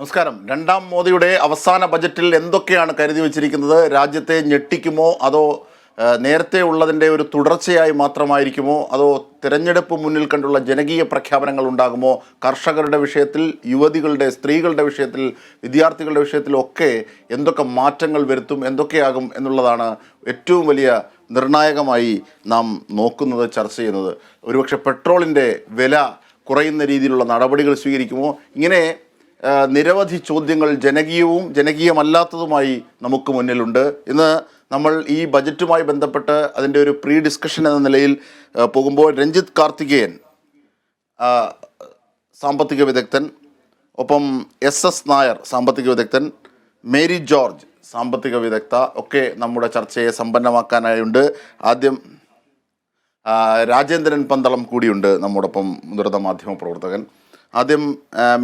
നമസ്കാരം. രണ്ടാം മോദിയുടെ അവസാന ബജറ്റിൽ എന്തൊക്കെയാണ് കരുതി വച്ചിരിക്കുന്നത്? രാജ്യത്തെ ഞെട്ടിക്കുമോ അതോ നേരത്തെ ഉള്ളതിൻ്റെ ഒരു തുടർച്ചയായി മാത്രമായിരിക്കുമോ അതോ തിരഞ്ഞെടുപ്പ് മുന്നിൽ കണ്ടുള്ള ജനകീയ പ്രഖ്യാപനങ്ങൾ ഉണ്ടാകുമോ? കർഷകരുടെ വിഷയത്തിൽ, യുവതികളുടെ, സ്ത്രീകളുടെ വിഷയത്തിൽ, വിദ്യാർത്ഥികളുടെ വിഷയത്തിലൊക്കെ എന്തൊക്കെ മാറ്റങ്ങൾ വരുത്തും, എന്തൊക്കെയാകും എന്നുള്ളതാണ് ഏറ്റവും വലിയ നിർണായകമായി നാം നോക്കുന്നത്, ചർച്ച ചെയ്യുന്നത്. ഒരുപക്ഷെ പെട്രോളിൻ്റെ വില കുറയുന്ന രീതിയിലുള്ള നടപടികൾ സ്വീകരിക്കുമോ? ഇങ്ങനെ നിരവധി ചോദ്യങ്ങൾ ജനകീയവും ജനകീയമല്ലാത്തതുമായി നമുക്ക് മുന്നിലുണ്ട്. ഇന്ന് നമ്മൾ ഈ ബജറ്റുമായി ബന്ധപ്പെട്ട് അതിൻ്റെ ഒരു പ്രീ ഡിസ്കഷൻ എന്ന നിലയിൽ പോകുമ്പോൾ രഞ്ജിത്ത് കാർത്തികേയൻ, സാമ്പത്തിക വിദഗ്ധൻ, ഒപ്പം എസ് നായർ, സാമ്പത്തിക വിദഗ്ധൻ, മേരി ജോർജ്, സാമ്പത്തിക വിദഗ്ധ ഒക്കെ നമ്മുടെ ചർച്ചയെ സമ്പന്നമാക്കാനായുണ്ട്. ആദ്യം രാജേന്ദ്രൻ പന്തളം കൂടിയുണ്ട് നമ്മോടൊപ്പം, മുതിർന്ന മാധ്യമ പ്രവർത്തകൻ. ആദ്യം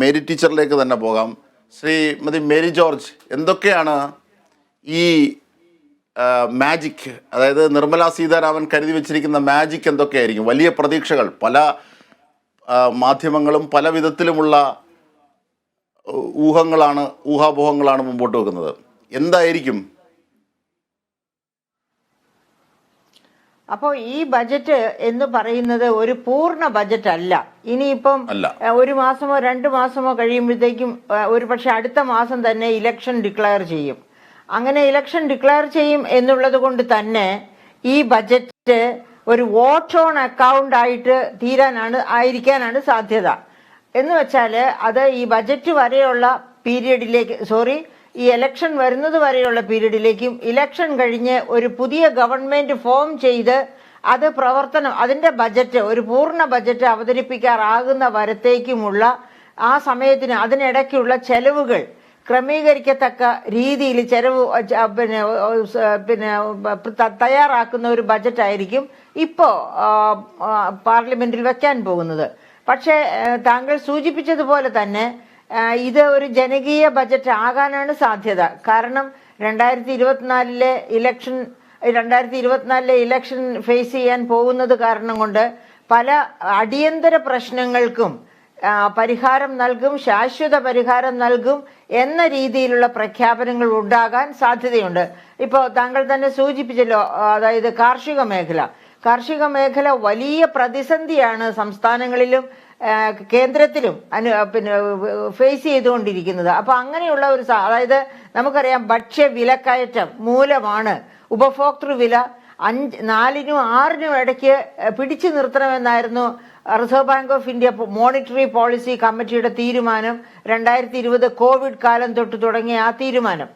മേരി ടീച്ചറിലേക്ക് തന്നെ പോകാം. ശ്രീമതി മേരി ജോർജ്, എന്തൊക്കെയാണ് ഈ മാജിക്, അതായത് നിർമ്മല സീതാരാമൻ കരുതി വെച്ചിരിക്കുന്ന മാജിക് എന്തൊക്കെയായിരിക്കും? വലിയ പ്രതീക്ഷകൾ, പല മാധ്യമങ്ങളും പല വിധത്തിലുമുള്ള ഊഹാപോഹങ്ങളാണ് മുമ്പോട്ട് വെക്കുന്നത്. എന്തായിരിക്കും? അപ്പോൾ ഈ ബജറ്റ് എന്ന് പറയുന്നത് ഒരു പൂർണ്ണ ബജറ്റ് അല്ല. ഇനിയിപ്പം ഒരു മാസമോ 2 മാസമോ കഴിയുമ്പോഴത്തേക്കും ഒരുപക്ഷെ അടുത്ത മാസം തന്നെ ഇലക്ഷൻ ഡിക്ലെയർ ചെയ്യും. അങ്ങനെ ഇലക്ഷൻ ഡിക്ലെയർ ചെയ്യും എന്നുള്ളത് കൊണ്ട് തന്നെ ഈ ബജറ്റ് ഒരു വോട്ട് ഓൺ അക്കൗണ്ട് ആയിട്ട് ആയിരിക്കാനാണ് സാധ്യത. എന്ന് വെച്ചാൽ അത് ഈ ബജറ്റ് വരെയുള്ള പീരീഡിലേക്ക്, ഈ ഇലക്ഷൻ വരുന്നത് വരെയുള്ള പീരീഡിലേക്കും ഇലക്ഷൻ കഴിഞ്ഞ് ഒരു പുതിയ ഗവൺമെന്റ് ഫോം ചെയ്ത് അത് അതിന്റെ ബജറ്റ്, ഒരു പൂർണ്ണ ബജറ്റ് അവതരിപ്പിക്കാറാകുന്ന വരത്തേക്കുമുള്ള ആ സമയത്തിന് അതിനിടയ്ക്കുള്ള ചെലവുകൾ ക്രമീകരിക്കത്തക്ക രീതിയിൽ തയ്യാറാക്കുന്ന ഒരു ബജറ്റായിരിക്കും ഇപ്പോൾ പാർലമെന്റിൽ വെക്കാൻ പോകുന്നത്. പക്ഷേ താങ്കൾ സൂചിപ്പിച്ചതുപോലെ തന്നെ ഇത് ഒരു ജനകീയ ബജറ്റ് ആകാനാണ് സാധ്യത. കാരണം 2024 ഇലക്ഷൻ ഫേസ് ചെയ്യാൻ പോകുന്നത് കാരണം കൊണ്ട് പല അടിയന്തര പ്രശ്നങ്ങൾക്കും പരിഹാരം നൽകും, ശാശ്വത പരിഹാരം നൽകും എന്ന രീതിയിലുള്ള പ്രഖ്യാപനങ്ങൾ ഉണ്ടാകാൻ സാധ്യതയുണ്ട്. ഇപ്പോൾ താങ്കൾ തന്നെ സൂചിപ്പിച്ചല്ലോ, അതായത് കാർഷിക മേഖല വലിയ പ്രതിസന്ധിയാണ് സംസ്ഥാനങ്ങളിലും കേന്ദ്രത്തിലും ഫേസ് ചെയ്തുകൊണ്ടിരിക്കുന്നത്. അപ്പൊ അങ്ങനെയുള്ള അതായത് നമുക്കറിയാം, ഭക്ഷ്യ വിലക്കയറ്റം മൂലമാണ് ഉപഭോക്തൃ വില 4-നും 6-നും ഇടയ്ക്ക് പിടിച്ചു നിർത്തണമെന്നായിരുന്നു Reserve Bank of India monetary policy കമ്മിറ്റിയുടെ തീരുമാനം. 2020 കോവിഡ് കാലം തൊട്ട് തുടങ്ങിയ ആ തീരുമാനം.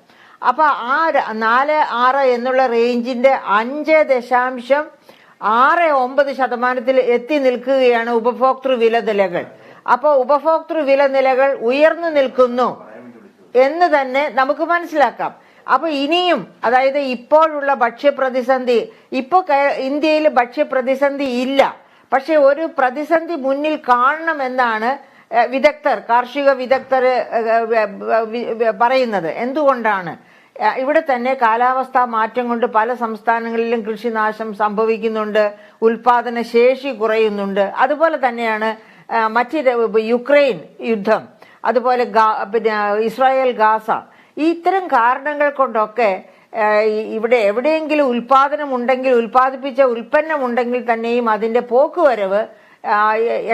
അപ്പൊ ആ 4-6 എന്നുള്ള റേഞ്ചിന്റെ 5.69% എത്തി നിൽക്കുകയാണ് ഉപഭോക്തൃ വില നിലകൾ. അപ്പോൾ ഉപഭോക്തൃ വില നിലകൾ ഉയർന്നു നിൽക്കുന്നു എന്ന് തന്നെ നമുക്ക് മനസ്സിലാക്കാം. അപ്പൊ ഇനിയും, അതായത് ഇപ്പോഴുള്ള ഭക്ഷ്യപ്രതിസന്ധി, ഇന്ത്യയിൽ ഭക്ഷ്യപ്രതിസന്ധി ഇല്ല, പക്ഷെ ഒരു പ്രതിസന്ധി മുന്നിൽ കാണണമെന്നാണ് കാർഷിക വിദഗ്ധർ പറയുന്നത്. എന്തുകൊണ്ടാണ്? ഇവിടെ തന്നെ കാലാവസ്ഥാ മാറ്റം കൊണ്ട് പല സംസ്ഥാനങ്ങളിലും കൃഷിനാശം സംഭവിക്കുന്നുണ്ട്, ഉൽപാദന ശേഷി കുറയുന്നുണ്ട്. അതുപോലെ തന്നെയാണ് യുക്രൈൻ യുദ്ധം, അതുപോലെ ഇസ്രായേൽ ഗാസ. ഇത്തരം കാരണങ്ങൾ കൊണ്ടൊക്കെ ഇവിടെ എവിടെയെങ്കിലും ഉൽപ്പാദിപ്പിച്ച ഉൽപ്പന്നമുണ്ടെങ്കിൽ തന്നെയും അതിന്റെ പോക്കുവരവ്,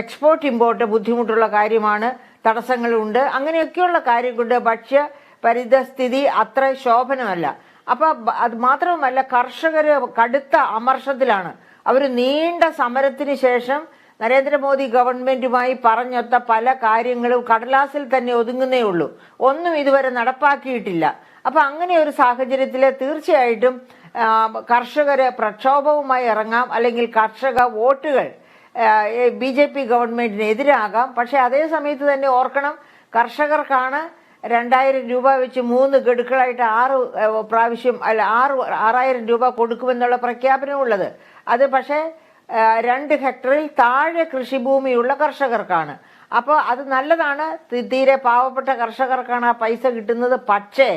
എക്സ്പോർട്ട് ഇമ്പോർട്ട് ബുദ്ധിമുട്ടുള്ള കാര്യമാണ്, തടസ്സങ്ങളുണ്ട്. അങ്ങനെയൊക്കെയുള്ള കാര്യം കൊണ്ട് ഭക്ഷ്യ പരിതസ്ഥിതി അത്ര ശോഭനമല്ല. അപ്പൊ അത് മാത്രവുമല്ല, കർഷകര് കടുത്ത അമർഷത്തിലാണ്. അവർ നീണ്ട സമരത്തിന് ശേഷം നരേന്ദ്രമോദി ഗവൺമെന്റുമായി പറഞ്ഞൊത്ത പല കാര്യങ്ങളും കടലാസിൽ തന്നെ ഒതുങ്ങുന്നേ ഉള്ളൂ, ഒന്നും ഇതുവരെ നടപ്പാക്കിയിട്ടില്ല. അപ്പൊ അങ്ങനെ ഒരു സാഹചര്യത്തിൽ തീർച്ചയായിട്ടും കർഷകര് പ്രക്ഷോഭവുമായി ഇറങ്ങാം, അല്ലെങ്കിൽ കർഷക വോട്ടുകൾ BJP ഗവൺമെന്റിന് എതിരാകാം. പക്ഷെ അതേ സമയത്ത് തന്നെ ഓർക്കണം, കർഷകർക്കാണ് 2000 രൂപ വെച്ച് 3 ഗഡുക്കളായിട്ട് 6,000 രൂപ കൊടുക്കുമെന്നുള്ള പ്രഖ്യാപനമുള്ളത്. അത് പക്ഷേ 2 ഹെക്ടറിൽ താഴെ കൃഷിഭൂമിയുള്ള കർഷകർക്കാണ്. അപ്പോൾ അത് നല്ലതാണ്, തീരെ പാവപ്പെട്ട കർഷകർക്കാണ് ആ പൈസ കിട്ടുന്നത്. പക്ഷേ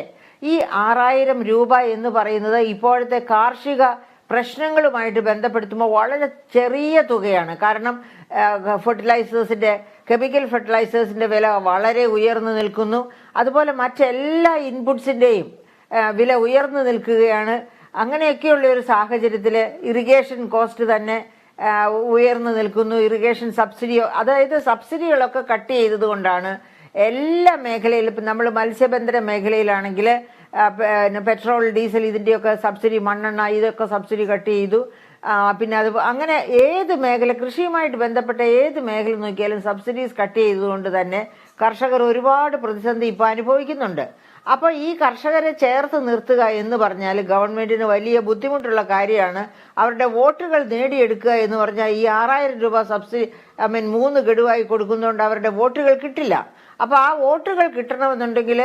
ഈ 6,000 രൂപ എന്ന് പറയുന്നത് ഇപ്പോഴത്തെ കാർഷിക പ്രശ്നങ്ങളുമായിട്ട് ബന്ധപ്പെടുത്തുമ്പോൾ വളരെ ചെറിയ തുകയാണ്. കാരണം ഫെർട്ടിലൈസേഴ്സിന്റെ കെമിക്കൽ ഫെർട്ടിലൈസേഴ്സിൻ്റെ വില വളരെ ഉയർന്നു നിൽക്കുന്നു. അതുപോലെ മറ്റെല്ലാ ഇൻപുട്സിൻ്റെയും വില ഉയർന്നു നിൽക്കുകയാണ്. അങ്ങനെയൊക്കെയുള്ള ഒരു സാഹചര്യത്തിൽ ഇറിഗേഷൻ കോസ്റ്റ് തന്നെ ഉയർന്നു നിൽക്കുന്നു. ഇറിഗേഷൻ സബ്സിഡി, അതായത് സബ്സിഡികളൊക്കെ കട്ട് ചെയ്തത് കൊണ്ടാണ് എല്ലാ മേഖലയിലും. ഇപ്പം നമ്മൾ മത്സ്യബന്ധന മേഖലയിലാണെങ്കിൽ പെട്രോൾ, ഡീസൽ ഇതിൻ്റെയൊക്കെ സബ്സിഡി, മണ്ണെണ്ണ ഇതൊക്കെ സബ്സിഡി കട്ട് ചെയ്തു. പിന്നെ അത് അങ്ങനെ ഏത് മേഖല, കൃഷിയുമായിട്ട് ബന്ധപ്പെട്ട ഏത് മേഖല നോക്കിയാലും സബ്സിഡീസ് കട്ട് ചെയ്തതുകൊണ്ട് തന്നെ കർഷകർ ഒരുപാട് പ്രതിസന്ധി ഇപ്പോൾ അനുഭവിക്കുന്നുണ്ട്. അപ്പോൾ ഈ കർഷകരെ ചേർത്ത് നിർത്തുക എന്ന് പറഞ്ഞാൽ ഗവൺമെൻറ്റിന് വലിയ ബുദ്ധിമുട്ടുള്ള കാര്യമാണ്. അവരുടെ വോട്ടുകൾ നേടിയെടുക്കുക എന്ന് പറഞ്ഞാൽ ഈ 6000 രൂപ സബ്സിഡി 3 ഗഡുവായി കൊടുക്കുന്നതുകൊണ്ട് അവരുടെ വോട്ടുകൾ കിട്ടില്ല. അപ്പോൾ ആ വോട്ടുകൾ കിട്ടണമെന്നുണ്ടെങ്കിൽ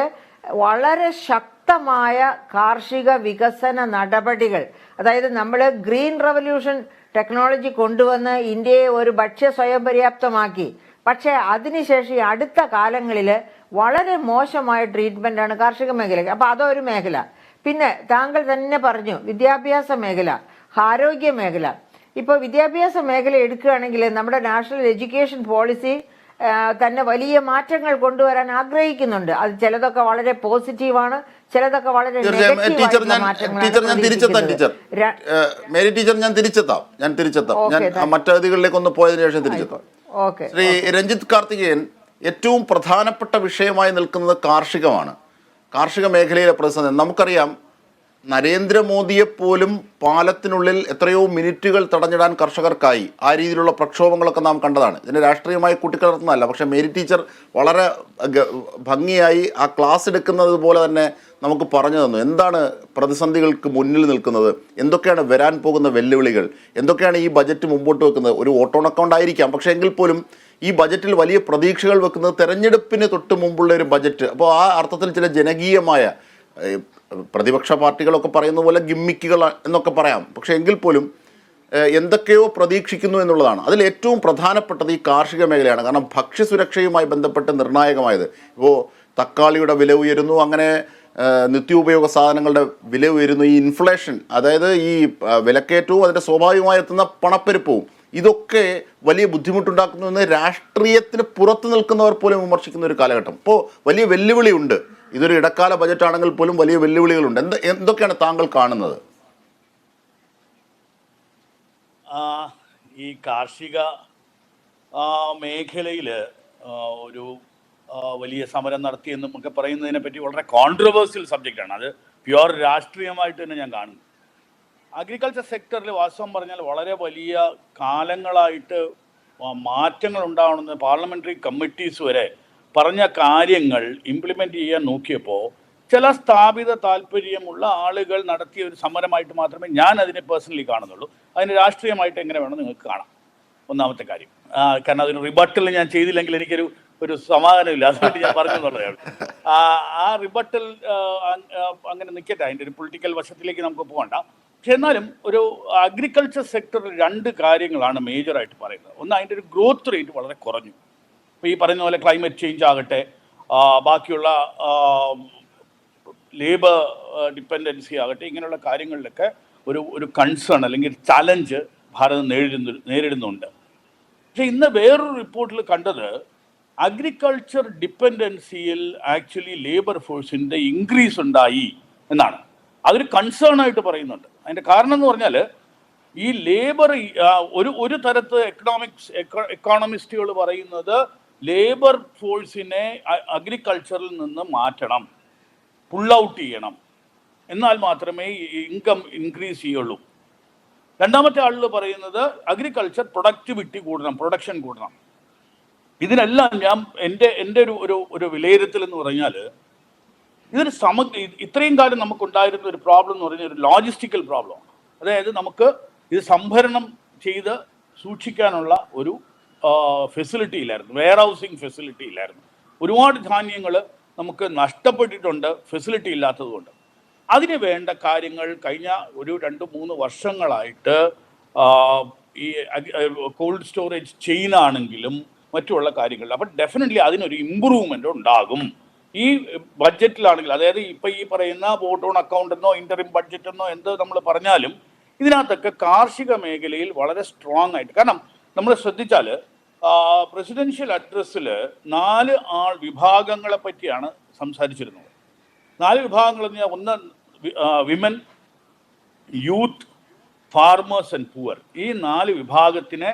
വളരെ ശക്തമായ കാർഷിക വികസന നടപടികൾ, അതായത് നമ്മൾ ഗ്രീൻ റവല്യൂഷൻ ടെക്നോളജി കൊണ്ടുവന്ന് ഇന്ത്യയെ ഒരു ഭക്ഷ്യ സ്വയം പര്യാപ്തമാക്കി. പക്ഷേ അതിനുശേഷം അടുത്ത കാലങ്ങളിൽ വളരെ മോശമായ ട്രീറ്റ്മെൻറ്റാണ് കാർഷിക മേഖലയ്ക്ക്. അപ്പോൾ അതൊരു മേഖല. പിന്നെ താങ്കൾ തന്നെ പറഞ്ഞു വിദ്യാഭ്യാസ മേഖല, ആരോഗ്യ മേഖല. ഇപ്പോൾ വിദ്യാഭ്യാസ മേഖല എടുക്കുകയാണെങ്കിൽ നമ്മുടെ നാഷണൽ എഡ്യൂക്കേഷൻ പോളിസി തന്നെ വലിയ മാറ്റങ്ങൾ കൊണ്ടുവരാൻ ആഗ്രഹിക്കുന്നുണ്ട്. അത് ചിലതൊക്കെ വളരെ പോസിറ്റീവാണ്, ചിലതൊക്കെ വളരെ ഞാൻ മറ്റതികളിലേക്ക് ഒന്ന് പോയതിനു ശേഷം തിരിച്ചെത്താം. ശ്രീ രഞ്ജിത്ത് കാർത്തികേയൻ, ഏറ്റവും പ്രധാനപ്പെട്ട വിഷയമായി നിൽക്കുന്നത് കാർഷികമാണ്. കാർഷിക മേഖലയിലെ പ്രതിസന്ധി നമുക്കറിയാം. നരേന്ദ്രമോദിയെപ്പോലും പാലത്തിനുള്ളിൽ എത്രയോ മിനിറ്റുകൾ തടഞ്ഞിടാൻ കർഷകർക്കായി. ആ രീതിയിലുള്ള പ്രക്ഷോഭങ്ങളൊക്കെ നാം കണ്ടതാണ്. ഇതിനെ രാഷ്ട്രീയമായി കൂട്ടിക്കലർത്തുന്നതല്ല. പക്ഷേ മേരി ടീച്ചർ വളരെ ഭംഗിയായി ആ ക്ലാസ് എടുക്കുന്നത് പോലെ തന്നെ നമുക്ക് പറഞ്ഞു തന്നു എന്താണ് പ്രതിസന്ധികൾക്ക് മുന്നിൽ നിൽക്കുന്നത്, എന്തൊക്കെയാണ് വരാൻ പോകുന്ന വെല്ലുവിളികൾ, എന്തൊക്കെയാണ് ഈ ബജറ്റ് മുമ്പോട്ട് വെക്കുന്നത്. ഒരു ഓട്ടോൺ അക്കൗണ്ട് ആയിരിക്കാം, പക്ഷേ എങ്കിൽ പോലും ഈ ബജറ്റിൽ വലിയ പ്രതീക്ഷകൾ വെക്കുന്നത് തെരഞ്ഞെടുപ്പിന് തൊട്ട് മുമ്പുള്ള ഒരു ബജറ്റ്. അപ്പോൾ ആ അർത്ഥത്തിൽ ചില ജനകീയമായ, പ്രതിപക്ഷ പാർട്ടികളൊക്കെ പറയുന്ന പോലെ ഗിമ്മിക്കുകൾ എന്നൊക്കെ പറയാം, പക്ഷേ എങ്കിൽ പോലും എന്തൊക്കെയോ പ്രതീക്ഷിക്കുന്നു എന്നുള്ളതാണ്. അതിൽ ഏറ്റവും പ്രധാനപ്പെട്ടത് ഈ കാർഷിക മേഖലയാണ്. കാരണം ഭക്ഷ്യസുരക്ഷയുമായി ബന്ധപ്പെട്ട് നിർണായകമായത്. ഇപ്പോൾ തക്കാളിയുടെ വില ഉയരുന്നു, അങ്ങനെ നിത്യോപയോഗ സാധനങ്ങളുടെ വില ഉയരുന്നു. ഈ ഇൻഫ്ലേഷൻ, അതായത് ഈ വിലക്കയറ്റവും അതിൻ്റെ സ്വാഭാവികമായി എത്തുന്ന പണപ്പെരുപ്പവും, ഇതൊക്കെ വലിയ ബുദ്ധിമുട്ടുണ്ടാക്കുന്നു എന്ന് രാഷ്ട്രീയത്തിന് പുറത്ത് നിൽക്കുന്നവർ പോലും വിമർശിക്കുന്ന ഒരു കാലഘട്ടം. ഇപ്പോൾ വലിയ വെല്ലുവിളിയുണ്ട്. ഇതൊരു ഇടക്കാല ബജറ്റാണെങ്കിൽ പോലും വലിയ വെല്ലുവിളികളുണ്ട്. എന്തൊക്കെയാണ് താങ്കൾ കാണുന്നത്? ഈ കാർഷിക മേഖലയിൽ ഒരു വലിയ സമരം നടത്തിയെന്നും ഒക്കെ പറയുന്നതിനെ പറ്റി വളരെ കോൺട്രവേഴ്സ്യൽ സബ്ജക്റ്റാണ്. അത് പ്യുവർ രാഷ്ട്രീയമായിട്ട് തന്നെ ഞാൻ കാണുന്നു. അഗ്രികൾച്ചർ സെക്ടറിൽ വാസ്തവം പറഞ്ഞാൽ വളരെ വലിയ കാലങ്ങളായിട്ട് മാറ്റങ്ങൾ ഉണ്ടാവണമെന്ന് പാർലമെൻ്ററി കമ്മിറ്റീസ് വരെ പറഞ്ഞ കാര്യങ്ങൾ ഇംപ്ലിമെൻ്റ് ചെയ്യാൻ നോക്കിയപ്പോൾ ചില സ്ഥാപിത താല്പര്യമുള്ള ആളുകൾ നടത്തിയ ഒരു സമരമായിട്ട് മാത്രമേ ഞാൻ അതിനെ പേഴ്സണലി കാണുന്നുള്ളൂ. അതിന് രാഷ്ട്രീയമായിട്ട് എങ്ങനെ വേണം നിങ്ങൾക്ക് കാണാം. ഒന്നാമത്തെ കാര്യം, കാരണം അതിന് റിബട്ടൽ ഞാൻ ചെയ്തില്ലെങ്കിൽ എനിക്കൊരു സമാധാനമില്ല, അതുകൊണ്ട് ഞാൻ പറഞ്ഞു എന്നുള്ളതാണ്. ആ റിബട്ടൽ അങ്ങനെ നിൽക്കട്ടെ, അതിൻ്റെ ഒരു പൊളിറ്റിക്കൽ വശത്തിലേക്ക് നമുക്ക് പോകണ്ട. പക്ഷെ എന്നാലും ഒരു അഗ്രികൾച്ചർ സെക്ടറിൽ 2 കാര്യങ്ങളാണ് മേജറായിട്ട് പറയുന്നത്. ഒന്ന്, അതിൻ്റെ ഒരു ഗ്രോത്ത് റേറ്റ് വളരെ കുറഞ്ഞു. ഇപ്പോൾ ഈ പറയുന്ന പോലെ ക്ലൈമറ്റ് ചേഞ്ച് ആകട്ടെ, ബാക്കിയുള്ള ലേബർ ഡിപ്പെൻഡൻസി ആകട്ടെ, ഇങ്ങനെയുള്ള കാര്യങ്ങളിലൊക്കെ ഒരു കൺസേൺ അല്ലെങ്കിൽ ചലഞ്ച് ഭാരതം നേരിടുന്നുണ്ട്. പക്ഷെ ഇന്ന് വേറൊരു റിപ്പോർട്ടിൽ കണ്ടത് അഗ്രികൾച്ചർ ഡിപ്പെൻഡൻസിയിൽ ആക്ച്വലി ലേബർ ഫോഴ്സിൻ്റെ ഇൻക്രീസ് ഉണ്ടായി എന്നാണ്. അതൊരു കൺസേൺ ആയിട്ട് പറയുന്നുണ്ട്. അതിൻ്റെ കാരണം എന്ന് പറഞ്ഞാൽ ഈ ലേബർ ഒരു തരത്ത് എക്കോണമിസ്റ്റുകൾ പറയുന്നത് ലേബർ ഫോഴ്സിനെ അഗ്രികൾച്ചറിൽ നിന്ന് മാറ്റണം, പുൾ ഔട്ട് ചെയ്യണം, എന്നാൽ മാത്രമേ ഇൻകം ഇൻക്രീസ് ചെയ്യുള്ളൂ. രണ്ടാമത്തെ ആളുകൾ പറയുന്നത് അഗ്രികൾച്ചർ പ്രൊഡക്ടിവിറ്റി കൂടണം, പ്രൊഡക്ഷൻ കൂടണം. ഇതിനെല്ലാം ഞാൻ എൻ്റെ ഒരു വിലയിരുത്തൽ എന്ന് പറഞ്ഞാൽ ഇതൊരു ഇത്രയും കാലം നമുക്കുണ്ടായിരുന്ന ഒരു പ്രോബ്ലം എന്ന് പറഞ്ഞാൽ ഒരു ലോജിസ്റ്റിക്കൽ പ്രോബ്ലമാണ്. അതായത് നമുക്ക് ഇത് സംഭരണം ചെയ്ത് സൂക്ഷിക്കാനുള്ള ഒരു ഫെസിലിറ്റി ഇല്ലായിരുന്നു, വെയർ ഹൗസിങ് ഫെസിലിറ്റി ഇല്ലായിരുന്നു. ഒരുപാട് ധാന്യങ്ങൾ നമുക്ക് നഷ്ടപ്പെട്ടിട്ടുണ്ട് ഫെസിലിറ്റി ഇല്ലാത്തതുകൊണ്ട്. അതിന് വേണ്ട കാര്യങ്ങൾ കഴിഞ്ഞ ഒരു 2-3 വർഷങ്ങളായിട്ട് ഈ കോൾഡ് സ്റ്റോറേജ് ചെയിൻ ആണെങ്കിലും മറ്റുള്ള കാര്യങ്ങൾ, അപ്പം ഡെഫിനറ്റ്ലി അതിനൊരു ഇമ്പ്രൂവ്മെൻ്റ് ഉണ്ടാകും. ഈ ബഡ്ജറ്റിലാണെങ്കിൽ, അതായത് ഇപ്പം ഈ പറയുന്ന വോട്ട് ഓൺ അക്കൗണ്ട് എന്നോ ഇൻ്ററിം ബഡ്ജറ്റ് എന്നോ എന്ത് നമ്മൾ പറഞ്ഞാലും ഇതിനകത്തൊക്കെ കാർഷിക മേഖലയിൽ വളരെ സ്ട്രോങ് ആയിട്ട്, കാരണം നമ്മൾ ശ്രദ്ധിച്ചാൽ പ്രസിഡൻഷ്യൽ അഡ്രസ്സിൽ 4 വിഭാഗങ്ങളെ പറ്റിയാണ് സംസാരിച്ചിരുന്നത്. 4 വിഭാഗങ്ങൾ എന്ന് പറഞ്ഞാൽ ഒന്ന് women, youth, farmers and poor. ഈ 4 വിഭാഗത്തിനെ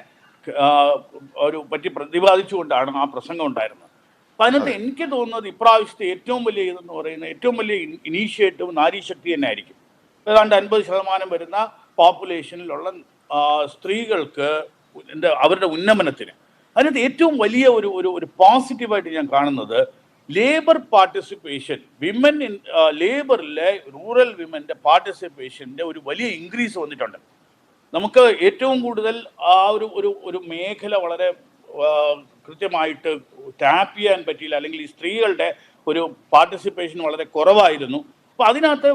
പറ്റി പ്രതിപാദിച്ചുകൊണ്ടാണ് ആ പ്രസംഗം ഉണ്ടായിരുന്നത്. അപ്പം അതിനകത്ത് എനിക്ക് തോന്നുന്നത് ഇപ്രാവശ്യത്തെ ഏറ്റവും വലിയ ഇതെന്ന് പറയുന്നത് ഏറ്റവും വലിയ ഇനീഷ്യേറ്റീവ് നാരീശക്തി തന്നെ ആയിരിക്കും. ഏതാണ്ട് 50% വരുന്ന പോപ്പുലേഷനിലുള്ള സ്ത്രീകൾക്ക് അവരുടെ ഉന്നമനത്തിന് അതിനകത്ത് ഏറ്റവും വലിയ ഒരു പോസിറ്റീവായിട്ട് ഞാൻ കാണുന്നത് ലേബർ പാർട്ടിസിപ്പേഷൻ. വിമൻ ഇൻ ലേബറിലെ റൂറൽ വിമൻ്റെ പാർട്ടിസിപ്പേഷൻ്റെ ഒരു വലിയ ഇൻക്രീസ് വന്നിട്ടുണ്ട്. നമുക്ക് ഏറ്റവും കൂടുതൽ ആ ഒരു മേഖല വളരെ കൃത്യമായിട്ട് ടാപ്പ് ചെയ്യാൻ പറ്റിയില്ല, അല്ലെങ്കിൽ ഈ സ്ത്രീകളുടെ ഒരു പാർട്ടിസിപ്പേഷൻ വളരെ കുറവായിരുന്നു. അപ്പോൾ അതിനകത്ത്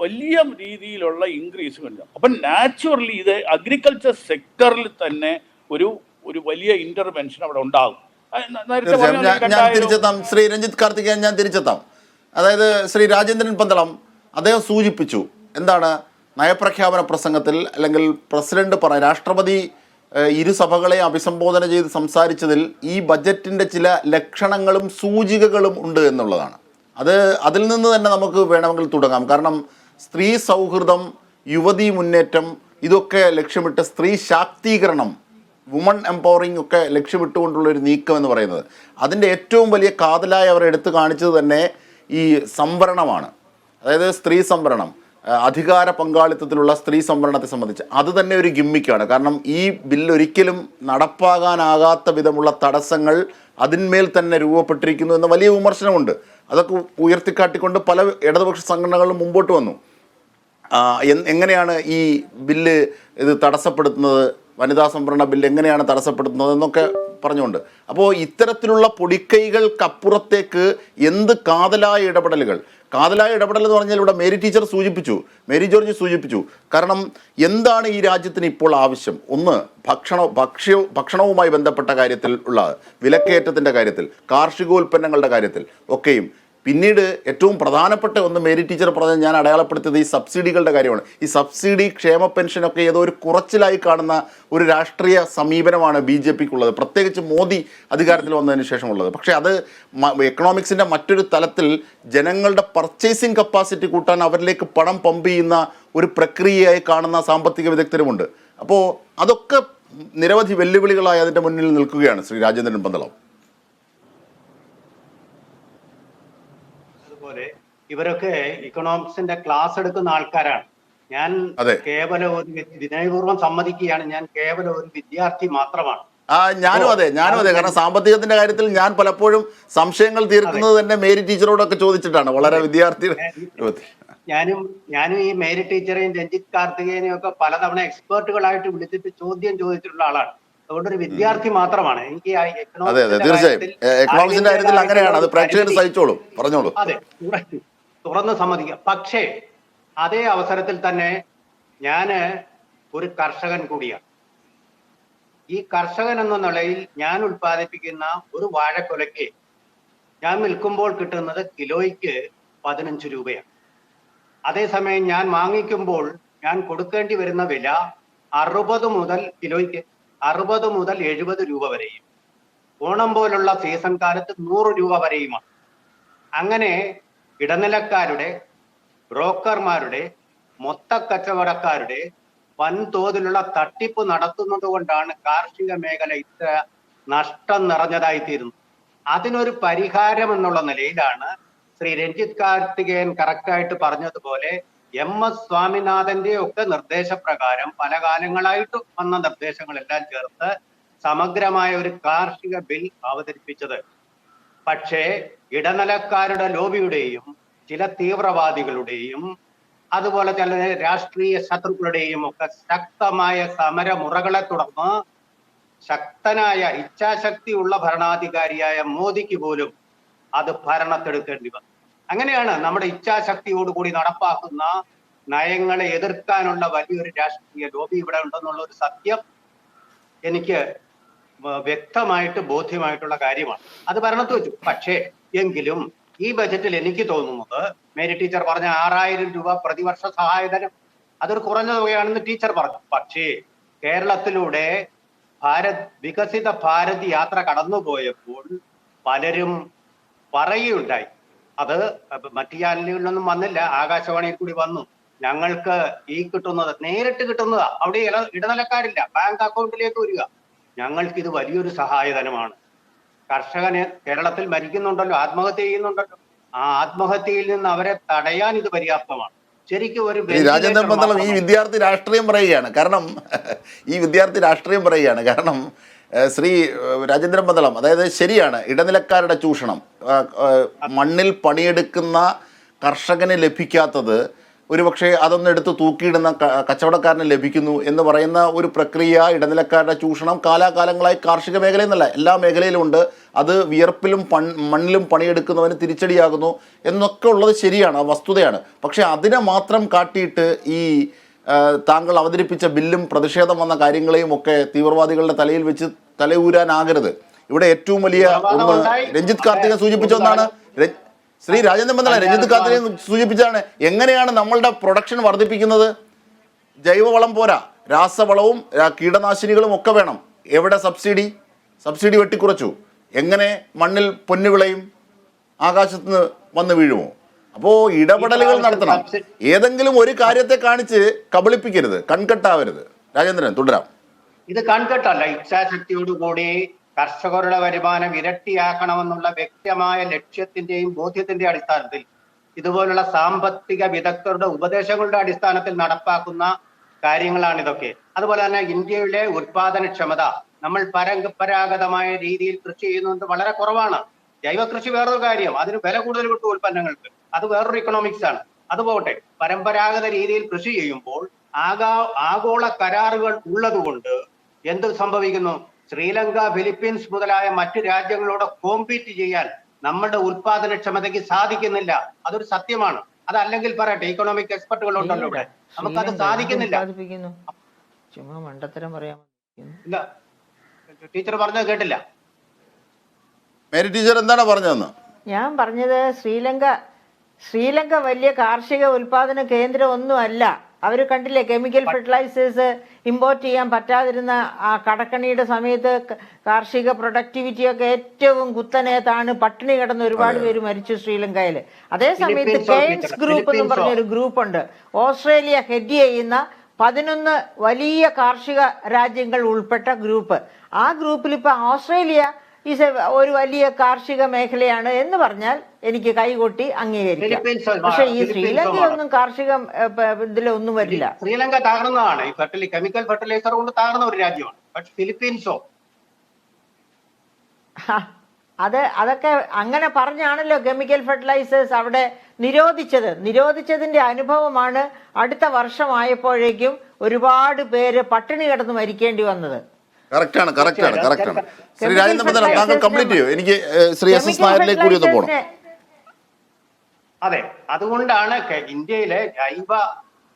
വലിയ രീതിയിലുള്ള ഇൻക്രീസ് ഉണ്ട്. അപ്പം നാച്ചുറലി ഇത് അഗ്രികൾച്ചർ സെക്ടറിൽ തന്നെ ഒരു വലിയ ഇന്റർവെൻഷൻ അവിടെ ഉണ്ടാകും. ഞാൻ തിരിച്ചെത്താം ശ്രീ രഞ്ജിത്ത് കാർത്തികേയൻ, ഞാൻ തിരിച്ചെത്താം. അതായത് ശ്രീ രാജേന്ദ്രൻ പന്തളം അദ്ദേഹം സൂചിപ്പിച്ചു എന്താണ് നയപ്രഖ്യാപന പ്രസംഗത്തിൽ, അല്ലെങ്കിൽ പ്രസിഡന്റ് രാഷ്ട്രപതി ഇരുസഭകളെ അഭിസംബോധന ചെയ്ത് സംസാരിച്ചതിൽ ഈ ബജറ്റിൻ്റെ ചില ലക്ഷണങ്ങളും സൂചികകളും ഉണ്ട് എന്നുള്ളതാണ്. അതിൽ നിന്ന് തന്നെ നമുക്ക് വേണമെങ്കിൽ തുടങ്ങാം. കാരണം സ്ത്രീ സൗഹൃദം, യുവതീ മുന്നേറ്റം, ഇതൊക്കെ ലക്ഷ്യമിട്ട് സ്ത്രീ ശാക്തീകരണം, വുമൺ എംപവറിംഗ് ഒക്കെ ലക്ഷ്യമിട്ടുകൊണ്ടുള്ളൊരു നീക്കം എന്ന് പറയുന്നത്, അതിൻ്റെ ഏറ്റവും വലിയ കാതലായി അവർ എടുത്തു കാണിച്ചത് തന്നെ ഈ സംവരണമാണ്. അതായത് സ്ത്രീ സംവരണം, അധികാര പങ്കാളിത്തത്തിലുള്ള സ്ത്രീ സംവരണത്തെ സംബന്ധിച്ച് അത് തന്നെ ഒരു ഗിമ്മിക്കാണ്. കാരണം ഈ ബില്ലൊരിക്കലും നടപ്പാകാനാകാത്ത വിധമുള്ള തടസ്സങ്ങൾ അതിന്മേൽ തന്നെ രൂപപ്പെട്ടിരിക്കുന്നു എന്ന വലിയ വിമർശനമുണ്ട്. അതൊക്കെ ഉയർത്തിക്കാട്ടിക്കൊണ്ട് പല ഇടതുപക്ഷ സംഘടനകളും മുമ്പോട്ട് വന്നു. എങ്ങനെയാണ് ഈ ബില്ല് ഇത് തടസ്സപ്പെടുത്തുന്നത്, വനിതാ സംവരണ ബില്ല് എങ്ങനെയാണ് തടസ്സപ്പെടുത്തുന്നത് എന്നൊക്കെ പറഞ്ഞുകൊണ്ട്. അപ്പോൾ ഇത്തരത്തിലുള്ള പൊടിക്കൈകൾക്കപ്പുറത്തേക്ക് എന്ത് കാതലായ ഇടപെടൽ എന്ന് പറഞ്ഞാൽ ഇവിടെ മേരി ജോർജ് സൂചിപ്പിച്ചു. കാരണം എന്താണ് ഈ രാജ്യത്തിന് ഇപ്പോൾ ആവശ്യം? ഒന്ന് ഭക്ഷണവുമായി ബന്ധപ്പെട്ട കാര്യത്തിൽ ഉള്ള വിലക്കയറ്റത്തിൻ്റെ കാര്യത്തിൽ, കാർഷികോൽപ്പന്നങ്ങളുടെ കാര്യത്തിൽ ഒക്കെയും. പിന്നീട് ഏറ്റവും പ്രധാനപ്പെട്ട ഒന്ന് മേരി ടീച്ചർ പറഞ്ഞത് ഞാൻ അടയാളപ്പെടുത്തിയത് ഈ സബ്സിഡികളുടെ കാര്യമാണ്. ഈ സബ്സിഡി, ക്ഷേമ പെൻഷനൊക്കെ ഏതോ ഒരു കുറച്ചിലായി കാണുന്ന ഒരു രാഷ്ട്രീയ സമീപനമാണ് BJPക്കുള്ളത്, പ്രത്യേകിച്ച് മോദി അധികാരത്തിൽ വന്നതിന് ശേഷമുള്ളത്. പക്ഷേ അത് എക്കണോമിക്സിൻ്റെ മറ്റൊരു തലത്തിൽ ജനങ്ങളുടെ പർച്ചേസിങ് കപ്പാസിറ്റി കൂട്ടാൻ അവരിലേക്ക് പണം പമ്പ് ചെയ്യുന്ന ഒരു പ്രക്രിയയായി കാണുന്ന സാമ്പത്തിക വിദഗ്ധരുമുണ്ട്. അപ്പോൾ അതൊക്കെ നിരവധി വെല്ലുവിളികളായി അതിൻ്റെ മുന്നിൽ നിൽക്കുകയാണ് ശ്രീ രാജേന്ദ്രൻ പന്തളം. ഇവരൊക്കെ ഇക്കണോമിക്സിന്റെ ക്ലാസ് എടുക്കുന്ന ആൾക്കാരാണ്. ഞാൻ കേവലം ഒരു വിനയപൂർവ്വം സമ്മതിക്കുകയാണ്, ഞാൻ കേവലം ഒരു വിദ്യാർത്ഥി മാത്രമാണ്. ഞാനും അതെ. കാരണം സാമ്പത്തികത്തിന്റെ കാര്യത്തിൽ ഞാൻ പലപ്പോഴും സംശയങ്ങൾ തീർക്കുന്നത് തന്നെ മേരി ടീച്ചറോടൊക്കെ ചോദിച്ചിട്ടാണ്. വളരെ വിദ്യാർത്ഥി. ഞാനും ഈ മേരി ടീച്ചറെയും രഞ്ജിത്ത് കാർത്തികേയനെയും ഒക്കെ പലതവണ എക്സ്പേർട്ടുകളായിട്ട് വിളിച്ചിട്ട് ചോദ്യം ചോദിച്ചിട്ടുള്ള ആളാണ്. അതുകൊണ്ടൊരു വിദ്യാർത്ഥി മാത്രമാണ്. എനിക്ക് എക്കണോമിക്സിന്റെ കാര്യത്തിൽ അങ്ങനെയാണ്. അത് പ്രേക്ഷകർ സഹിച്ചോളും. പറഞ്ഞോളൂ. അതെ, തുറന്ന് സമ്മതിക്കാം. പക്ഷേ അതേ അവസരത്തിൽ തന്നെ ഞാന് ഒരു കർഷകൻ കൂടിയാണ്. ഈ കർഷകൻ എന്ന നിലയിൽ ഞാൻ ഉൽപ്പാദിപ്പിക്കുന്ന ഒരു വാഴക്കൊലയ്ക്ക് ഞാൻ വിൽക്കുമ്പോൾ കിട്ടുന്നത് കിലോയ്ക്ക് 15 രൂപയാണ്. അതേസമയം ഞാൻ വാങ്ങിക്കുമ്പോൾ ഞാൻ കൊടുക്കേണ്ടി വരുന്ന വില 60 മുതൽ 70 രൂപ വരെയും, ഓണം പോലുള്ള സീസൺ കാലത്ത് 100 രൂപ വരെയുമാണ്. അങ്ങനെ ഇടനിലക്കാരുടെ, ബ്രോക്കർമാരുടെ, മൊത്ത കച്ചവടക്കാരുടെ വൻതോതിലുള്ള തട്ടിപ്പ് നടത്തുന്നത് കൊണ്ടാണ് കാർഷിക മേഖല ഇത്ര നഷ്ടം നിറഞ്ഞതായിത്തീരുന്നത്. അതിനൊരു പരിഹാരം എന്നുള്ള നിലയിലാണ് ശ്രീ രഞ്ജിത്ത് കാർത്തികേയൻ കറക്റ്റായിട്ട് പറഞ്ഞതുപോലെ MS സ്വാമിനാഥന്റെ ഒക്കെ നിർദ്ദേശപ്രകാരം പല കാലങ്ങളായിട്ട് വന്ന നിർദ്ദേശങ്ങളെല്ലാം ചേർത്ത് സമഗ്രമായ ഒരു കാർഷിക ബിൽ അവതരിപ്പിച്ചത്. പക്ഷേ ഇടനിലക്കാരുടെ ലോബിയുടെയും ചില തീവ്രവാദികളുടെയും അതുപോലെ ചില രാഷ്ട്രീയ ശത്രുക്കളുടെയും ഒക്കെ ശക്തമായ സമരമുറകളെ തുടർന്ന് ശക്തനായ ഇച്ഛാശക്തിയുള്ള ഭരണാധികാരിയായ മോദിക്ക് പോലും അത് ഭരണത്തെടുക്കേണ്ടി വന്നു. അങ്ങനെയാണ് നമ്മുടെ ഇച്ഛാശക്തിയോടുകൂടി നടപ്പാക്കുന്ന നയങ്ങളെ എതിർക്കാനുള്ള വലിയൊരു രാഷ്ട്രീയ ലോബി ഇവിടെ ഉണ്ടെന്നുള്ള ഒരു സത്യം എനിക്ക് വ്യക്തമായിട്ട് ബോധ്യമായിട്ടുള്ള കാര്യമാണ്. അത് ഭരണത്ത് വെച്ചു. പക്ഷേ എങ്കിലും ഈ ബജറ്റിൽ എനിക്ക് തോന്നുന്നത്, മേരി ടീച്ചർ പറഞ്ഞ 6000 രൂപ പ്രതിവർഷ സഹായധനം അതൊരു കുറഞ്ഞ തുകയാണെന്ന് ടീച്ചർ പറഞ്ഞു. പക്ഷേ കേരളത്തിലൂടെ വികസിത ഭാരത് യാത്ര കടന്നുപോയപ്പോൾ പലരും പറയുകയുണ്ടായി. അത് മറ്റു ചാനലുകളിലൊന്നും വന്നില്ല, ആകാശവാണിയിൽ കൂടി വന്നു. ഞങ്ങൾക്ക് ഈ കിട്ടുന്നത് നേരിട്ട് കിട്ടുന്നതാ, അവിടെ ഇടനിലക്കാരില്ല, ബാങ്ക് അക്കൗണ്ടിലേക്ക് വരിക. ഞങ്ങൾക്കിത് വലിയൊരു സഹായധനമാണ്. കർഷകന് കേരളത്തിൽ മരിക്കുന്നുണ്ടല്ലോ, ആത്മഹത്യ ചെയ്യുന്നുണ്ടല്ലോ, ആ ആത്മഹത്യയിൽ നിന്ന് അവരെ തടയാൻ ഇത് പര്യാപ്തമാണ്. ശരിക്കും ഒരു രാജേന്ദ്രൻ പന്തളം ഈ വിദ്യാർത്ഥി രാഷ്ട്രീയം പറയുകയാണ്. കാരണം ശ്രീ രാജേന്ദ്രൻ പന്തളം, അതായത് ശരിയാണ്, ഇടനിലക്കാരുടെ ചൂഷണം, മണ്ണിൽ പണിയെടുക്കുന്ന കർഷകന് ലഭിക്കാത്തത് ഒരുപക്ഷെ അതൊന്ന് എടുത്ത് തൂക്കിയിടുന്ന കച്ചവടക്കാരന് ലഭിക്കുന്നു എന്ന് പറയുന്ന ഒരു പ്രക്രിയ, ഇടനിലക്കാരുടെ ചൂഷണം കാലാകാലങ്ങളായി കാർഷിക മേഖലയിൽ നിന്നല്ല എല്ലാ മേഖലയിലും ഉണ്ട്. അത് വിയർപ്പിലും മണ്ണിലും പണിയെടുക്കുന്നവന് തിരിച്ചടിയാകുന്നു എന്നൊക്കെ ഉള്ളത് ശരിയാണ്, വസ്തുതയാണ്. പക്ഷേ അതിനെ മാത്രം കാട്ടിയിട്ട് ഈ താങ്കൾ അവതരിപ്പിച്ച ബില്ലും പ്രതിഷേധം വന്ന കാര്യങ്ങളെയും ഒക്കെ തീവ്രവാദികളുടെ തലയിൽ വെച്ച് തലയൂരാനാകരുത്. ഇവിടെ ഏറ്റവും വലിയ ഒന്ന് രഞ്ജിത്ത് കാർത്തികൻ സൂചിപ്പിച്ച ഒന്നാണ്, ശ്രീ രാജേന്ദ്രൻ പന്തളം രഞ്ജിത്ത് കാർത്തികൻ സൂചിപ്പിച്ചാണ്, എങ്ങനെയാണ് നമ്മളുടെ പ്രൊഡക്ഷൻ വർദ്ധിപ്പിക്കുന്നത്? ജൈവവളം പോരാ, രാസവളവും കീടനാശിനികളും ഒക്കെ വേണം. എവിടെ സബ്സിഡി വെട്ടിക്കുറച്ചു. എങ്ങനെ മണ്ണിൽ പൊന്നു വിളയും? ആകാശത്ത് നിന്ന് വന്ന് വീഴുമോ? അപ്പോൾ ഇടപെടലുകൾ നടത്തണം. ഏതെങ്കിലും ഒരു കാര്യത്തെ കാണിച്ച് കബളിപ്പിക്കരുത്, കൺകെട്ടാവരുത്. രാജേന്ദ്രൻ തുടരാം. ഇത് കൺകെട്ടല്ല, ഇച്ഛാശക്തിയോടുകൂടി കർഷകരുടെ വരുമാനം ഇരട്ടിയാക്കണമെന്നുള്ള വ്യക്തമായ ലക്ഷ്യത്തിന്റെയും ബോധ്യത്തിന്റെ അടിസ്ഥാനത്തിൽ ഇതുപോലുള്ള സാമ്പത്തിക വിദഗ്ധരുടെ ഉപദേശങ്ങളുടെ അടിസ്ഥാനത്തിൽ നടപ്പാക്കുന്ന കാര്യങ്ങളാണ് ഇതൊക്കെ. അതുപോലെ തന്നെ ഇന്ത്യയിലെ ഉത്പാദനക്ഷമത നമ്മൾ പരമ്പരാഗതമായ രീതിയിൽ കൃഷി ചെയ്യുന്നത് വളരെ കുറവാണ്. ജൈവ കൃഷി വേറൊരു കാര്യം, അതിന് വില കൂടുതൽ കിട്ടും ഉൽപ്പന്നങ്ങൾക്ക്, അത് വേറൊരു ഇക്കണോമിക്സ് ആണ്. അതുപോട്ടെ, പരമ്പരാഗത രീതിയിൽ കൃഷി ചെയ്യുമ്പോൾ ആഗോള കരാറുകൾ ഉള്ളതുകൊണ്ട് എന്ത് സംഭവിക്കുന്നു? ശ്രീലങ്ക, ഫിലിപ്പീൻസ് മുതലായ മറ്റു രാജ്യങ്ങളോട് കോമ്പീറ്റ് ചെയ്യാൻ നമ്മുടെ ഉൽപാദനക്ഷമതയ്ക്ക് സാധിക്കുന്നില്ല. അതൊരു സത്യമാണ്. അതല്ലെങ്കിൽ പറയട്ടെ, ഇക്കണോമിക് എക്സ്പെർട്ടുകളുണ്ടല്ലോ ഇവിടെ, നമുക്കത് സാധിക്കുന്നില്ല. ഇല്ല, ടീച്ചർ പറഞ്ഞത് കേട്ടില്ല. മേരി ടീച്ചർ എന്താണ് പറഞ്ഞതെന്ന്? ഞാൻ പറഞ്ഞത് ശ്രീലങ്ക വലിയ കാർഷിക ഉൽപാദന കേന്ദ്രം ഒന്നുമല്ല. അവർ കണ്ടില്ലേ, കെമിക്കൽ ഫെർട്ടിലൈസേഴ്സ് ഇമ്പോർട്ട് ചെയ്യാൻ പറ്റാതിരുന്ന ആ കടക്കണിയുടെ സമയത്ത് കാർഷിക പ്രൊഡക്ടിവിറ്റിയൊക്കെ ഏറ്റവും കുത്തനേത്താണ്. പട്ടിണി കിടന്ന് ഒരുപാട് പേര് മരിച്ചു ശ്രീലങ്കയിൽ. അതേ സമയത്ത് കെയ്ൻസ് ഗ്രൂപ്പ് എന്നും പറഞ്ഞൊരു ഗ്രൂപ്പുണ്ട്, ഓസ്ട്രേലിയ ഹെഡ് ചെയ്യുന്ന 11 വലിയ കാർഷിക രാജ്യങ്ങൾ ഉൾപ്പെട്ട ഗ്രൂപ്പ്. ആ ഗ്രൂപ്പിൽ ഇപ്പൊ ഓസ്ട്രേലിയ ഒരു വലിയ കാർഷിക മേഖലയാണ് എന്ന് പറഞ്ഞാൽ എനിക്ക് കൈകൊട്ടി അംഗീകരിക്കാം. പക്ഷെ ഈ ശ്രീലങ്കയൊന്നും കാർഷിക ഇതിലൊന്നും വരില്ല. ശ്രീലങ്ക താഴ്ന്നതാണ്, ഈ കെമിക്കൽ ഫെർട്ടിലൈസർ കൊണ്ട് താഴ്ന്ന ഒരു രാജ്യമാണ്. പക്ഷെ ഫിലിപ്പീൻസോ? അതൊക്കെ അങ്ങനെ പറഞ്ഞാണല്ലോ കെമിക്കൽ ഫെർട്ടിലൈസേഴ്സ് അവിടെ നിരോധിച്ചതിന്റെ അനുഭവമാണ് അടുത്ത വർഷമായപ്പോഴേക്കും ഒരുപാട് പേര് പട്ടിണി കിടന്ന് മരിക്കേണ്ടി വന്നത്. കറക്റ്റാണ്. ശ്രീ രാജേന്ദ്രൻ പന്തളം താങ്കൾ കംപ്ലീറ്റ് ചെയ്യൂ. എനിക്ക് ശ്രീ എസ് എസ് നായരിലേക്ക് കൂടി ഒന്ന് പോകണം. അതെ, അതുകൊണ്ടാണ് ഇന്ത്യയിലെ ജൈവ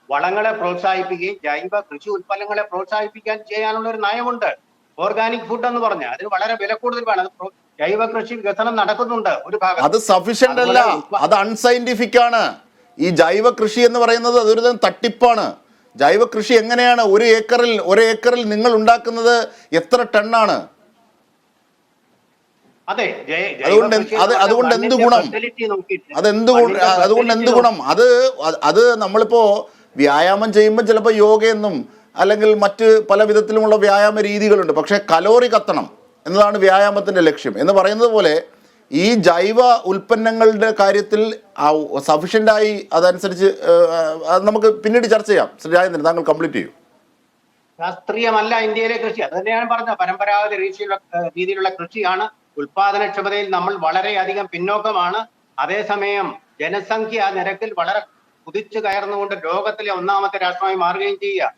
വളങ്ങളെ പ്രോത്സാഹിപ്പിക്കുകയും ജൈവ കൃഷി ഉൽപ്പന്നങ്ങളെ പ്രോത്സാഹിപ്പിക്കാൻ ചെയ്യാനുള്ള ഒരു നയമുണ്ട്. ഓർഗാനിക് ഫുഡ് എന്ന് പറഞ്ഞാൽ അതിന് വളരെ വില കൂടുതൽ വേണം. ജൈവ കൃഷി വികസനം നടക്കുന്നുണ്ട് ഒരു ഭാഗത്ത്. അത് സഫീഷ്യന്റ് അല്ല, അത് അൺസയന്റിഫിക് ആണ്. ഈ ജൈവ കൃഷി എന്ന് പറയുന്നത് അതൊരു തട്ടിപ്പാണ്. ജൈവ കൃഷി എങ്ങനെയാണ്? ഒരു ഏക്കറിൽ നിങ്ങൾ ഉണ്ടാക്കുന്നത് എത്ര ടണ്ണാണ്? അതുകൊണ്ട് എന്ത് ഗുണം? അതുകൊണ്ട് എന്ത് ഗുണം? അത് നമ്മളിപ്പോ വ്യായാമം ചെയ്യുമ്പോൾ ചിലപ്പോൾ യോഗയെന്നും അല്ലെങ്കിൽ മറ്റ് പല വിധത്തിലുമുള്ള വ്യായാമ രീതികളുണ്ട്. പക്ഷെ കലോറി കത്തണം എന്നതാണ് വ്യായാമത്തിന്റെ ലക്ഷ്യം. എന്ന് പറയുന്നത് പോലെ ഈ ജൈവ ഉൽപ്പന്നങ്ങളുടെ കാര്യത്തിൽ സഫീഷ്യൻ്റായി അതനുസരിച്ച് നമുക്ക് പിന്നീട് ചർച്ച ചെയ്യാം. ശ്രീ രാജേന്ദ്രൻ താങ്കൾ കംപ്ലീറ്റ് ചെയ്യൂ. ശാസ്ത്രീയമല്ല ഇന്ത്യയിലെ കൃഷി, അത് തന്നെയാണ് പറഞ്ഞത്. പരമ്പരാഗത രീതിയിലുള്ള കൃഷിയാണ്. ഉൽപാദനക്ഷമതയിൽ നമ്മൾ വളരെയധികം പിന്നോക്കമാണ്. അതേസമയം ജനസംഖ്യ നിരക്കിൽ വളരെ കുതിച്ചു കയർന്നുകൊണ്ട് ലോകത്തിലെ 1ാമത്തെ രാഷ്ട്രമായി മാറുകയും ചെയ്യുക.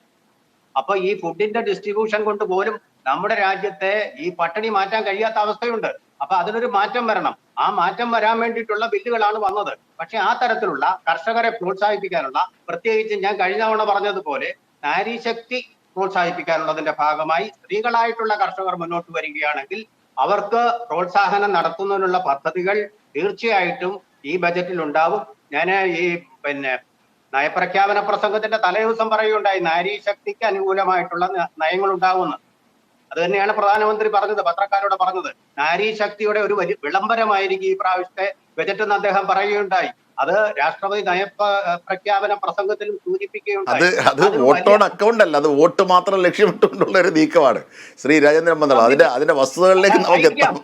അപ്പൊ ഈ ഫുഡിന്റെ ഡിസ്ട്രിബ്യൂഷൻ കൊണ്ട് പോലും നമ്മുടെ രാജ്യത്തെ ഈ പട്ടിണി മാറ്റാൻ കഴിയാത്ത അവസ്ഥയുണ്ട്. അപ്പൊ അതിനൊരു മാറ്റം വരണം. ആ മാറ്റം വരാൻ വേണ്ടിയിട്ടുള്ള ബില്ലുകളാണ് വന്നത്. പക്ഷെ ആ തരത്തിലുള്ള കർഷകരെ പ്രോത്സാഹിപ്പിക്കാനുള്ള, പ്രത്യേകിച്ച് ഞാൻ കഴിഞ്ഞ തവണ പറഞ്ഞതുപോലെ നാരീശക്തി പ്രോത്സാഹിപ്പിക്കാനുള്ളതിന്റെ ഭാഗമായി സ്ത്രീകളായിട്ടുള്ള കർഷകർ മുന്നോട്ട് വരികയാണെങ്കിൽ അവർക്ക് പ്രോത്സാഹനം നടത്തുന്നതിനുള്ള പദ്ധതികൾ തീർച്ചയായിട്ടും ഈ ബജറ്റിൽ ഉണ്ടാവും. ഞാൻ ഈ നയപ്രഖ്യാപന പ്രസംഗത്തിന്റെ തലേദിവസം പറയുകയുണ്ടായി, നാരീശക്തിക്ക് അനുകൂലമായിട്ടുള്ള നയങ്ങൾ ഉണ്ടാവുമെന്ന്. അത് തന്നെയാണ് പ്രധാനമന്ത്രി പറഞ്ഞത്, പത്രക്കാരോട് പറഞ്ഞത്. നാരീ ശക്തിയുടെ ഒരു വലിയ വിളംബരമായിരിക്കും ഈ പ്രാവശ്യത്തെ ബജറ്റ് എന്ന് അദ്ദേഹം പറയുകയുണ്ടായി. അത് രാഷ്ട്രപതി പ്രഖ്യാപന പ്രസംഗത്തിലും സൂചിപ്പിക്കുകയുണ്ടായി. അത് വോട്ട് ഓൺ അക്കൗണ്ട് അല്ല, അത് വോട്ട് മാത്രം ലക്ഷ്യമിട്ടുകൊണ്ടുള്ള ഒരു നീക്കമാണ്. ശ്രീ രാജേന്ദ്രൻ പന്തളം, അതിന്റെ വസ്തുതകളിലേക്ക് നമുക്ക് എത്താം.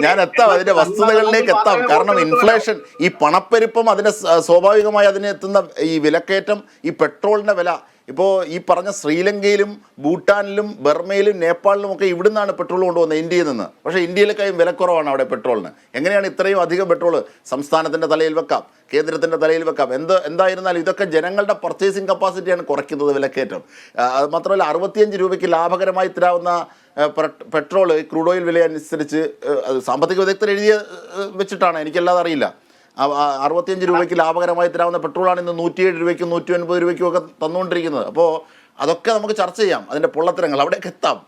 ഞാൻ എത്താം, അതിന്റെ വസ്തുതകളിലേക്ക് എത്താം. കാരണം ഇൻഫ്ലേഷൻ, ഈ പണപ്പെരുപ്പം, അതിന്റെ സ്വാഭാവികമായി അതിന് എത്തുന്ന ഈ വിലക്കയറ്റം, ഈ പെട്രോളിന്റെ വില, ഇപ്പോൾ ഈ പറഞ്ഞ ശ്രീലങ്കയിലും ഭൂട്ടാനിലും ബർമയിലും നേപ്പാളിലും ഒക്കെ ഇവിടുന്നാണ് പെട്രോൾ കൊണ്ടുവന്നത്, ഇന്ത്യയിൽ നിന്ന്. പക്ഷേ ഇന്ത്യയിലേക്കായും വിലക്കുറവാണ് അവിടെ പെട്രോളിന്. എങ്ങനെയാണ് ഇത്രയും അധികം പെട്രോൾ സംസ്ഥാനത്തിൻ്റെ തലയിൽ വെക്കാം, കേന്ദ്രത്തിൻ്റെ തലയിൽ വെക്കാം? എന്തായിരുന്നാലും ഇതൊക്കെ ജനങ്ങളുടെ പർച്ചേസിങ് കപ്പാസിറ്റിയാണ് കുറയ്ക്കുന്നത് വിലക്കയറ്റം. അത് മാത്രമല്ല 65 രൂപയ്ക്ക് ലാഭകരമായി തരാവുന്ന പെട്രോൾ, ക്രൂഡ് ഓയിൽ വില അനുസരിച്ച് സാമ്പത്തിക വിദഗ്ധർ എഴുതിയ വെച്ചിട്ടാണ്, എനിക്കല്ലാതെ അറിയില്ല. 65 രൂപയ്ക്ക് ലാഭകരമായി തരാവുന്ന പെട്രോളാണ് ഇന്ന് 107 രൂപയ്ക്കും 150 രൂപയ്ക്കും ഒക്കെ തന്നുകൊണ്ടിരിക്കുന്നത്. അപ്പോൾ അതൊക്കെ നമുക്ക് ചർച്ച ചെയ്യാം, അതിൻ്റെ പൊള്ളത്തരങ്ങൾ അവിടേക്ക് എത്താം.